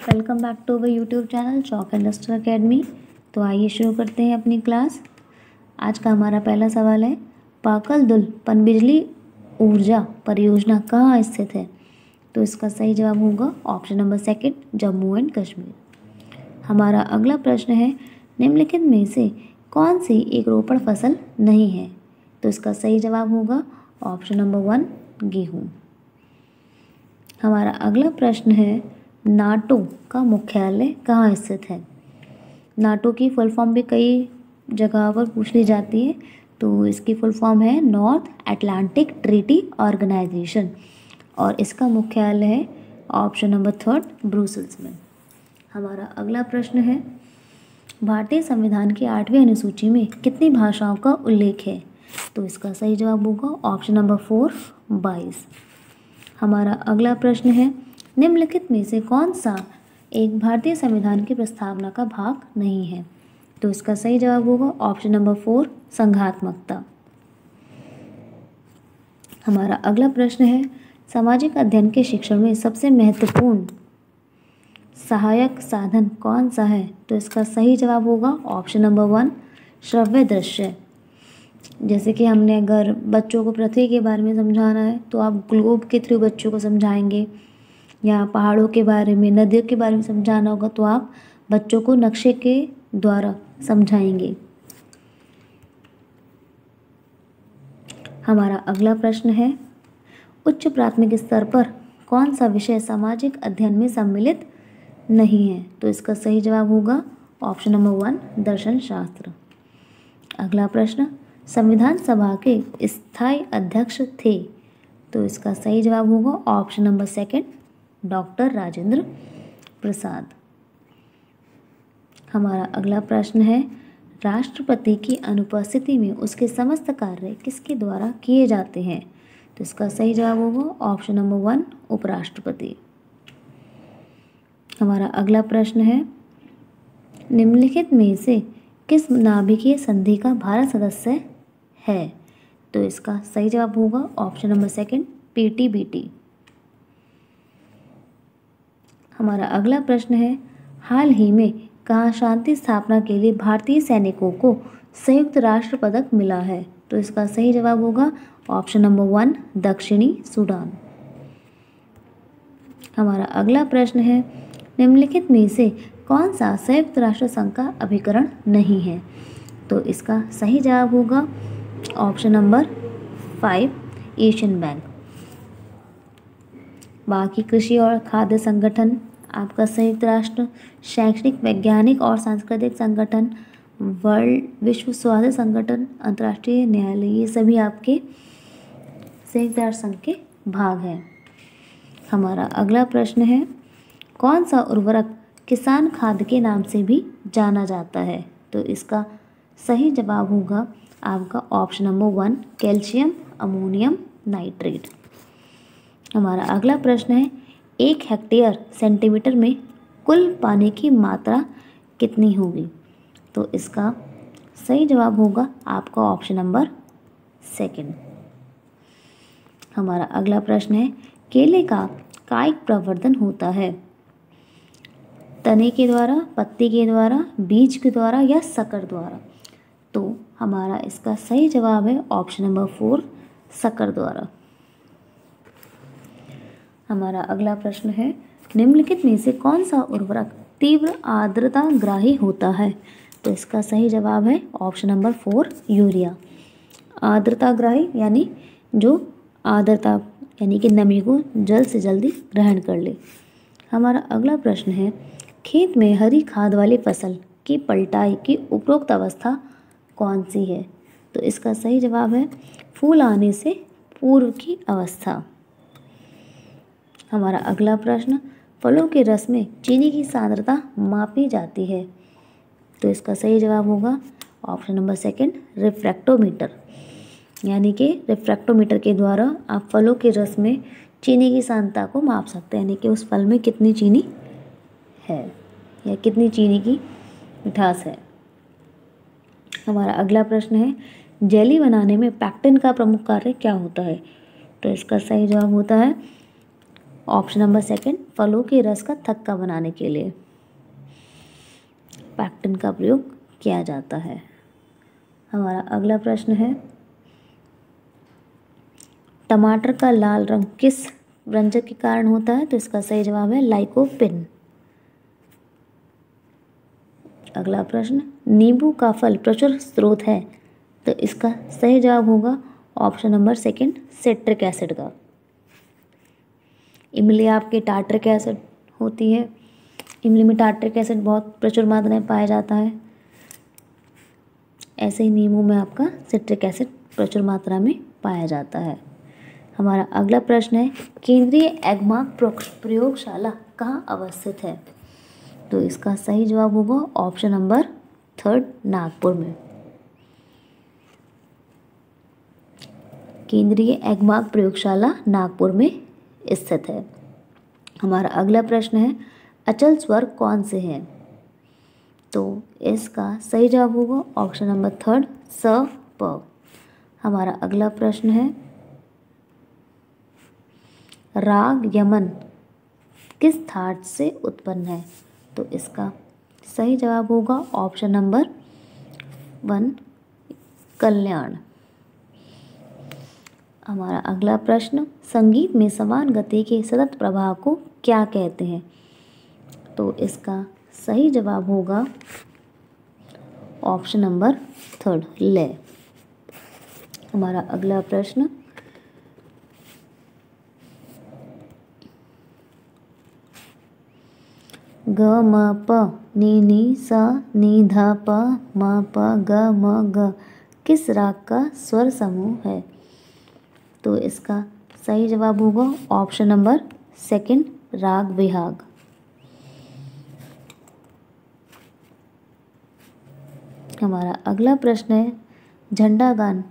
Welcome back to our YouTube channel Chowk Industrial Academy. तो आइए शुरू करते हैं अपनी क्लास। आज का हमारा पहला सवाल है, पाकल दुल पनबिजली ऊर्जा परियोजना कहाँ स्थित है? तो इसका सही जवाब होगा option number second, Jammu and Kashmir. हमारा अगला प्रश्न है, निम्नलिखित में से कौन सी एक रोपण फसल नहीं है? तो इसका सही जवाब होगा ऑप्शन नंबर वन, गेहूँ। हमारा अगला प्रश्न है, नाटो का मुख्यालय कहाँ स्थित है? नाटो की फुल फॉर्म भी कई जगह पर पूछ ली जाती है, तो इसकी फुल फॉर्म है नॉर्थ अटलांटिक ट्रीटी ऑर्गेनाइजेशन और इसका मुख्यालय है ऑप्शन नंबर थर्ड, ब्रुसेल्स में। हमारा अगला प्रश्न है, भारतीय संविधान की 8वीं अनुसूची में कितनी भाषाओं का उल्लेख है? तो इसका सही जवाब होगा ऑप्शन नंबर फोर, 22। हमारा अगला प्रश्न है, निम्नलिखित में से कौन सा एक भारतीय संविधान की प्रस्तावना का भाग नहीं है? तो इसका सही जवाब होगा ऑप्शन नंबर फोर, संघात्मकता। हमारा अगला प्रश्न है, सामाजिक अध्ययन के शिक्षण में सबसे महत्वपूर्ण सहायक साधन कौन सा है? तो इसका सही जवाब होगा ऑप्शन नंबर वन, श्रव्य दृश्य। जैसे कि हमने अगर बच्चों को पृथ्वी के बारे में समझाना है तो आप ग्लोब के थ्रू बच्चों को समझाएंगे, या पहाड़ों के बारे में, नदियों के बारे में समझाना होगा तो आप बच्चों को नक्शे के द्वारा समझाएंगे। हमारा अगला प्रश्न है, उच्च प्राथमिक स्तर पर कौन सा विषय सामाजिक अध्ययन में सम्मिलित नहीं है? तो इसका सही जवाब होगा ऑप्शन नंबर वन, दर्शन शास्त्र। अगला प्रश्न, संविधान सभा के स्थायी अध्यक्ष थे? तो इसका सही जवाब होगा option number second, doctor Rajendra Prasad. हमारा अगला प्रश्न है, राष्ट्रपति की अनुपस्थिति में उसके समस्त कार्य किसके द्वारा किए जाते हैं? तो इसका सही जवाब होगा ऑप्शन नंबर वन, उपराष्ट्रपति। हमारा अगला प्रश्न है, निम्नलिखित में से किस नाभिकीय संधि का भारत सदस्य है? तो इसका सही जवाब होगा ऑप्शन नंबर सेकंड, पीटीबीटी। हमारा अगला प्रश्न है, हाल ही में कहाँ शांति स्थापना के लिए भारतीय सैनिकों को संयुक्त राष्ट्र पदक मिला है? तो इसका सही जवाब होगा ऑप्शन नंबर वन, दक्षिणी सूडान। हमारा अगला प्रश्न है, निम्नलिखित में से कौन सा संयुक्त राष्ट्र संघ का अभिकरण नहीं है? तो इसका सही जवाब होगा ऑप्शन नंबर 5, एशियन बैंक। बाकी कृषि और खाद्य संगठन, आपका संयुक्त राष्ट्र, शैक्षणिक, वैज्ञानिक और सांस्कृतिक संगठन, विश्व स्वास्थ्य संगठन, अंतर्राष्ट्रीय न्यायालय, ये सभी आपके संयुक्त राष्ट्र संघ के भाग हैं। हमारा अगला प्रश्न है, कौन सा उर्वरक किसान खाद के नाम से भी जाना जाता है? तो इसका सही जवाब होगा आपका option number one, calcium ammonium nitrate. हमारा अगला प्रश्न है, 1 हेक्टेयर सेंटीमीटर में कुल पानी की मात्रा कितनी होगी? तो इसका सही जवाब होगा आपका ऑप्शन नंबर सेकंड। हमारा अगला प्रश्न है, केले का कायिक प्रवर्धन होता है तने के द्वारा, पत्ती के द्वारा, बीज के द्वारा या सकर द्वारा? तो हमारा इसका सही जवाब है ऑप्शन नंबर 4, सकर द्वारा। हमारा अगला प्रश्न है, निम्नलिखित में से कौन सा उर्वरक तीव्र आर्द्रता ग्राही होता है? तो इसका सही जवाब है ऑप्शन नंबर 4, यूरिया। आर्द्रता ग्राही यानी जो आर्द्रता यानी कि नमी को जल्द से जल्दी ग्रहण कर ले। हमारा अगला प्रश्न है, खेत में हरी खाद वाली फसल की पलटाई की उपरोक्त अवस्था कौन सी है? तो इसका सही जवाब है फूल आने से पूर्व की अवस्था। हमारा अगला प्रश्न, फलों के रस में चीनी की सांद्रता मापी जाती है? तो इसका सही जवाब होगा ऑप्शन नंबर सेकंड, रिफ्रैक्टोमीटर। यानी कि रिफ्रैक्टोमीटर के द्वारा आप फलों के रस में चीनी की सांद्रता को माप सकते हैं, यानी कि उस फल में कितनी चीनी है या कितनी चीनी की मिठास है। हमारा अगला प्रश्न है, जेली बनाने में पैक्टिन का प्रमुख कार्य क्या होता है? तो इसका सही जवाब होता है ऑप्शन नंबर सेकंड, फलों के रस का थक्का बनाने के लिए पैक्टिन का प्रयोग किया जाता है। हमारा अगला प्रश्न है, टमाटर का लाल रंग किस व्यंजक के कारण होता है? तो इसका सही जवाब है लाइकोपिन। अगला प्रश्न, नींबू का फल प्रचुर स्रोत है, तो इसका सही जवाब होगा option number second, citric acid का। इमली आपके टार्ट्रिक एसिड होती है, इमली में टार्ट्रिक एसिड बहुत प्रचुर मात्रा में पाया जाता है, ऐसे ही नींबू में आपका सिट्रिक एसिड प्रचुर मात्रा में पाया जाता है। हमारा अगला प्रश्न है, केंद्रीय एगमार्क प्रयोगशाला कहाँ अवस्थित है? तो इसका सही जवाब होगा ऑप्शन नंबर थर्ड, नागपुर में। केंद्रीय एगमार्क प्रयोगशाला नागपुर में स्थित है। हमारा अगला प्रश्न है, अचल स्वर कौन से हैं? तो इसका सही जवाब होगा ऑप्शन नंबर थर्ड, स प। हमारा अगला प्रश्न है, राग यमन किस थाट से उत्पन्न है? तो इसका सही जवाब होगा ऑप्शन नंबर वन, कल्याण। हमारा अगला प्रश्न, संगीत में समान गति के सतत प्रवाह को क्या कहते हैं? तो इसका सही जवाब होगा ऑप्शन नंबर थर्ड, लय। हमारा अगला प्रश्न, ग म प नी सा नी ध प म प ग म ग किस राग का स्वर समूह है? तो इसका सही जवाब होगा ऑप्शन नंबर सेकंड, राग विहाग। हमारा अगला प्रश्न है, झंडा गान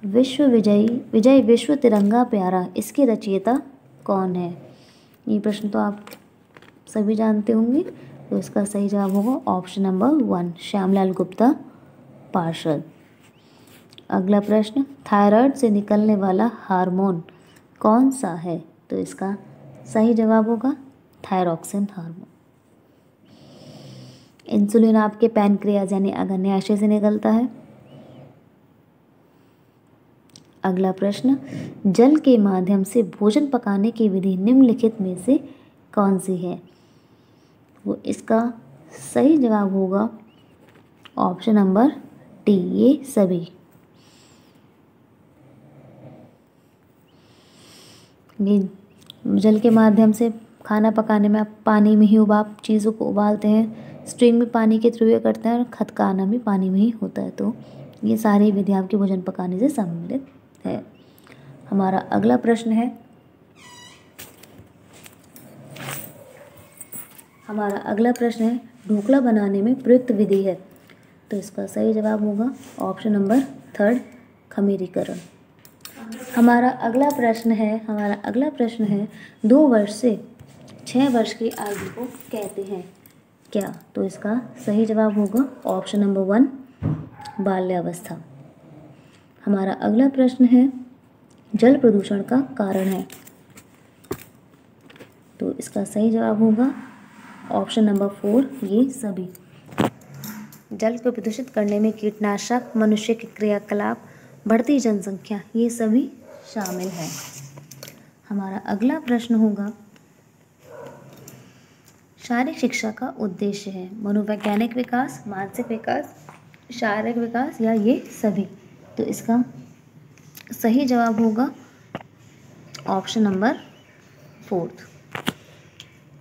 विजय विश्व तिरंगा प्यारा, इसके रचयिता कौन है? ये प्रश्न तो आप सभी जानते होंगे, तो इसका सही जवाब होगा option number one, Shyamlal Gupta पार्षद। अगला प्रश्न, थायराइड से निकलने वाला हार्मोन कौन सा है? तो इसका सही जवाब होगा थायरॉक्सिन हार्मोन। इंसुलिन आपके पैनक्रियाज यानी अग्न्याशय से निकलता है। अगला प्रश्न, जल के माध्यम से भोजन पकाने की विधि निम्नलिखित में से कौन सी है? वो इसका सही जवाब होगा ऑप्शन नंबर डी, ये सभी। ये जल के माध्यम से खाना पकाने में आप पानी में ही चीज़ों को उबालते हैं, स्टीम में पानी के थ्रू करते हैं, और खदकाना भी पानी में ही होता है। तो ये सारी विधि आपके भोजन पकाने से सम्मिलित है। हमारा अगला प्रश्न है, ढोकला बनाने में प्रयुक्त विधि है? तो इसका सही जवाब होगा ऑप्शन नंबर थर्ड, खमीरीकरण। हमारा अगला प्रश्न है 2 वर्ष से 6 वर्ष की आयु को कहते हैं क्या? तो इसका सही जवाब होगा ऑप्शन नंबर वन, बाल्यावस्था। हमारा अगला प्रश्न है, जल प्रदूषण का कारण है? तो इसका सही जवाब होगा ऑप्शन नंबर 4, ये सभी। जल को प्रदूषित करने में कीटनाशक, मनुष्य के क्रियाकलाप, बढ़ती जनसंख्या, ये सभी शामिल है। हमारा अगला प्रश्न होगा, शारीरिक शिक्षा का उद्देश्य है मनोवैज्ञानिक विकास, मानसिक विकास, शारीरिक विकास या ये सभी? तो इसका सही जवाब होगा ऑप्शन नंबर 4।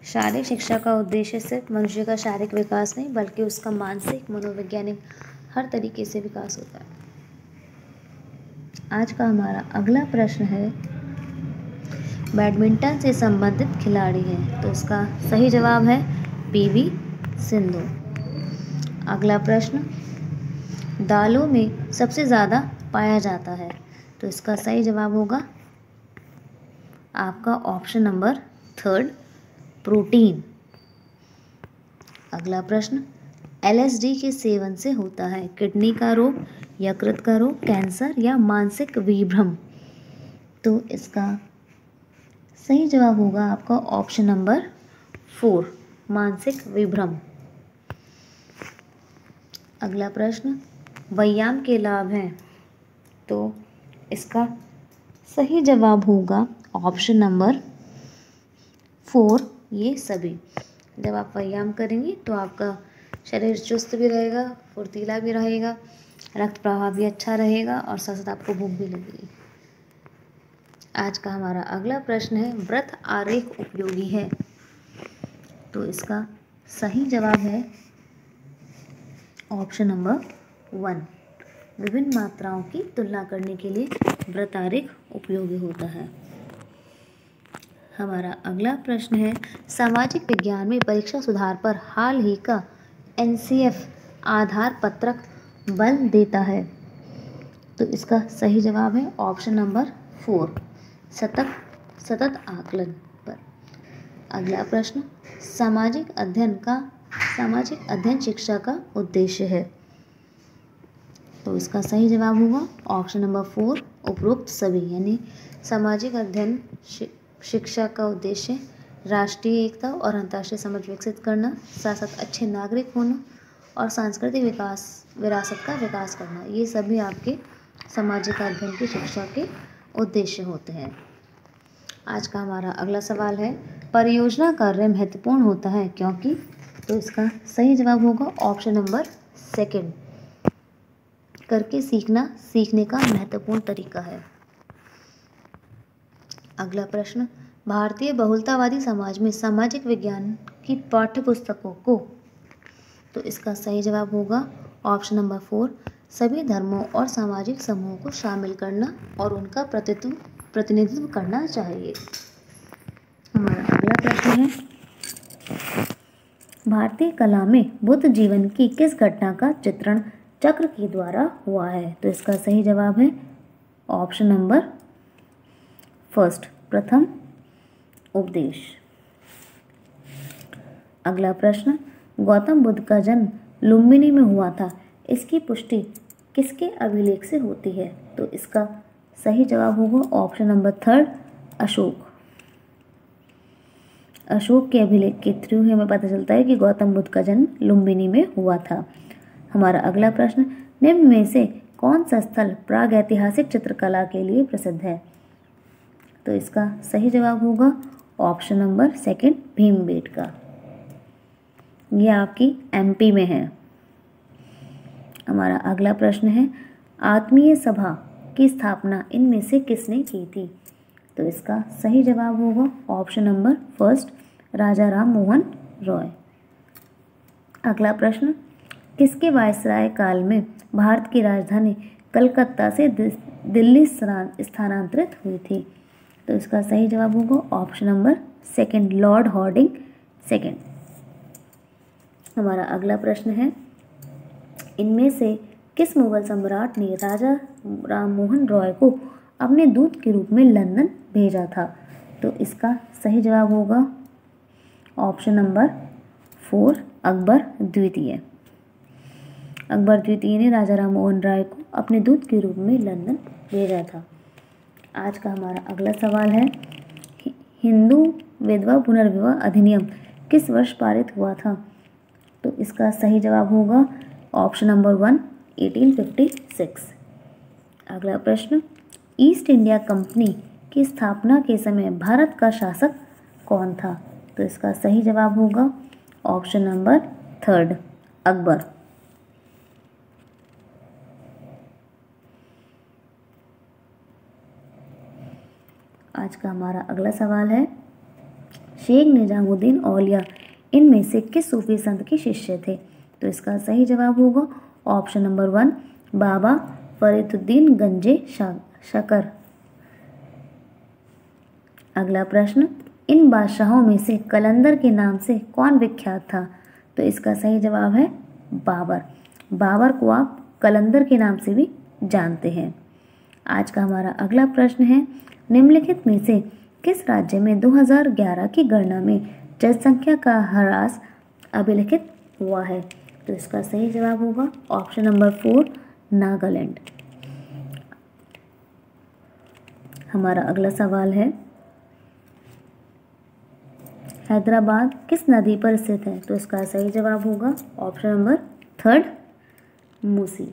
शारीरिक शिक्षा का उद्देश्य सिर्फ मनुष्य का शारीरिक विकास नहीं, बल्कि उसका मानसिक, मनोवैज्ञानिक हर तरीके से विकास होता है। आज का हमारा अगला प्रश्न है, बैडमिंटन से संबंधित खिलाड़ी है? तो इसका सही जवाब है पीवी सिंधु। अगला प्रश्न, दालों में सबसे ज़्यादा पाया जाता है? तो इसका सही जवाब होगा आपका ऑप्शन नंबर थर्ड, प्रोटीन। अगला प्रश्न, LSD के सेवन से होता है किडनी का रोग, यकृत का रोग, कैंसर या मानसिक विभ्रम? तो इसका सही जवाब होगा आपका ऑप्शन नंबर 4, मानसिक विभ्रम। अगला प्रश्न, व्यायाम के लाभ हैं, तो इसका सही जवाब होगा ऑप्शन नंबर 4, ये सभी। जब आप व्यायाम करेंगे तो आपका शरीर चुस्त भी रहेगा, फुर्तीला भी रहेगा, रक्त प्रवाह भी अच्छा रहेगा और साथ साथ आपको भूख भी लगेगी। आज का हमारा अगला प्रश्न है, वृत्त आरेख उपयोगी है, तो इसका सही जवाब है ऑप्शन नंबर 1, विभिन्न मात्राओं की तुलना करने के लिए वृत्त आरेख उपयोगी होता है। हमारा अगला प्रश्न है, सामाजिक विज्ञान में परीक्षा सुधार पर हाल ही का एनसीएफ आधार पत्रक बल देता है, तो इसका सही जवाब है ऑप्शन नंबर 4, सतत आकलन पर। अगला प्रश्न, सामाजिक अध्ययन शिक्षा का उद्देश्य है, तो इसका सही जवाब होगा ऑप्शन नंबर 4, उपरोक्त सभी। यानी सामाजिक अध्ययन शिक्षा का उद्देश्य राष्ट्रीय एकता और अंतर्राष्ट्रीय समझ विकसित करना, साथ साथ अच्छे नागरिक होना और सांस्कृतिक विरासत का विकास करना, ये सभी आपके सामाजिक अध्ययन की शिक्षा के उद्देश्य होते हैं। आज का हमारा अगला सवाल है, परियोजना कार्य महत्वपूर्ण होता है क्योंकि, तो इसका सही जवाब होगा ऑप्शन नंबर 2, करके सीखना सीखने का महत्वपूर्ण तरीका है। अगला प्रश्न, भारतीय बहुलतावादी समाज में सामाजिक विज्ञान की पाठ्यपुस्तकों को, तो इसका सही जवाब होगा ऑप्शन नंबर 4, सभी धर्मों और सामाजिक समूहों को शामिल करना और उनका प्रतिनिधित्व करना चाहिए। हमारा अगला प्रश्न है, भारतीय कला में बुद्ध जीवन की किस घटना का चित्रण चक्र के द्वारा हुआ है, तो इसका सही जवाब है ऑप्शन नंबर 1, प्रथम उपदेश। अगला प्रश्न, गौतम बुद्ध का जन्म लुम्बिनी में हुआ था, इसकी पुष्टि किसके अभिलेख से होती है, तो इसका सही जवाब होगा ऑप्शन नंबर 3, अशोक के अभिलेख के थ्रू हमें पता चलता है कि गौतम बुद्ध का जन्म लुम्बिनी में हुआ था। हमारा अगला प्रश्न, निम्न में से कौन सा स्थल प्रागैतिहासिक चित्रकला के लिए प्रसिद्ध है, तो इसका सही जवाब होगा ऑप्शन नंबर 2, भीमबेटका। यह आपकी एमपी में है। हमारा अगला प्रश्न है, आत्मीय सभा की स्थापना इनमें से किसने की थी, तो इसका सही जवाब होगा ऑप्शन नंबर 1, राजा राम मोहन रॉय। अगला प्रश्न, किसके वायसराय काल में भारत की राजधानी कलकत्ता से दिल्ली स्थानांतरित हुई थी, तो इसका सही जवाब होगा option number 2, Lord Hardinge second. हमारा अगला प्रश्न है, इनमें से किस मुगल सम्राट ने राजा राम मोहन रॉय को अपने दूत के रूप में लंदन भेजा था, तो इसका सही जवाब होगा ऑप्शन नंबर 4, अकबर द्वितीय। अकबर द्वितीय ने राजा राम मोहन राय को अपने दूत के रूप में लंदन भेजा था। आज का हमारा अगला सवाल है, हिंदू विधवा पुनर्विवाह अधिनियम किस वर्ष पारित हुआ था, तो इसका सही जवाब होगा ऑप्शन नंबर 1, 1856। अगला प्रश्न, ईस्ट इंडिया कंपनी की स्थापना के समय भारत का शासक कौन था, तो इसका सही जवाब होगा ऑप्शन नंबर 3, अकबर। आज का हमारा अगला सवाल है, शेख निजामुद्दीन औलिया इनमें से किस सूफी संत के शिष्य थे, तो इसका सही जवाब होगा ऑप्शन नंबर 1, बाबा फरीदुद्दीन गंजे शकर। अगला प्रश्न, इन बादशाहों में से कलंदर के नाम से कौन विख्यात था, तो इसका सही जवाब है बाबर। बाबर को आप कलंदर के नाम से भी जानते हैं। आज का हमारा अगला प्रश्न है, निम्नलिखित में से किस राज्य में 2011 की गणना में जनसंख्या का ह्रास अभिलिखित हुआ है, तो इसका सही जवाब होगा ऑप्शन नंबर 4, नागालैंड। हमारा अगला सवाल है, हैदराबाद किस नदी पर स्थित है? तो इसका सही जवाब होगा ऑप्शन नंबर 3 मूसी।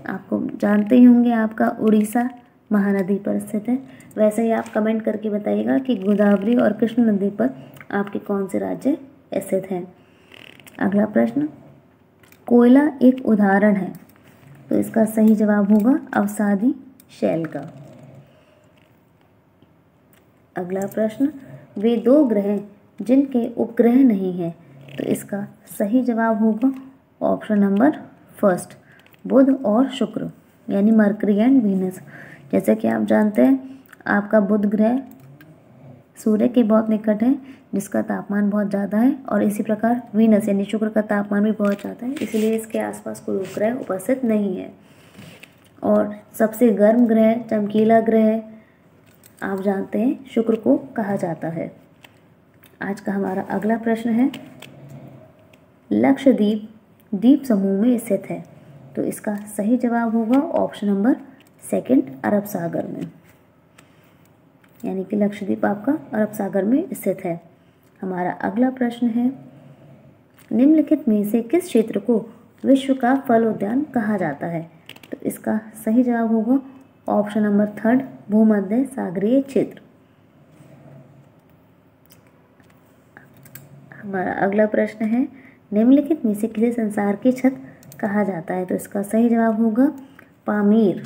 आपको जानते ही होंगे आपका उड़ीसा महानदी पर स्थित है। वैसे ही आप कमेंट करके बताइएगा कि गोदावरी और कृष्ण नदी पर आपके कौन से राज्य स्थित हैं। अगला प्रश्न, कोयला एक उदाहरण है, तो इसका सही जवाब होगा अवसादी शैल का। अगला प्रश्न, वे 2 ग्रह जिनके उपग्रह नहीं हैं, तो इसका सही जवाब होगा ऑप्शन नंबर 1 बुध और शुक्र, यानी मरकरी एंड वीनस। जैसे कि आप जानते हैं आपका बुध ग्रह सूर्य के बहुत निकट है, जिसका तापमान बहुत ज़्यादा है, और इसी प्रकार वीनस यानी शुक्र का तापमान भी बहुत ज़्यादा है, इसलिए इसके आसपास कोई उपग्रह उपस्थित नहीं है। और सबसे गर्म ग्रह, चमकीला ग्रह आप जानते हैं शुक्र को कहा जाता है। आज का हमारा अगला प्रश्न है, लक्षद्वीप द्वीप समूह में स्थित है, तो इसका सही जवाब होगा ऑप्शन नंबर 2 अरब सागर में, यानी कि लक्षद्वीप आपका अरब सागर में स्थित है। हमारा अगला प्रश्न है, निम्नलिखित में से किस क्षेत्र को विश्व का फल उद्यान कहा जाता है? तो इसका सही जवाब होगा ऑप्शन नंबर 3 भूमध्य सागरीय क्षेत्र। हमारा अगला प्रश्न है, निम्नलिखित में से किसे संसार की छत कहा जाता है? तो इसका सही जवाब होगा पामीर।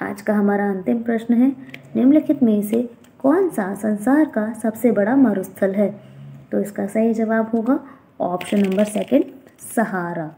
आज का हमारा अंतिम प्रश्न है, निम्नलिखित में से कौन सा संसार का सबसे बड़ा मरुस्थल है? तो इसका सही जवाब होगा ऑप्शन नंबर 2 सहारा।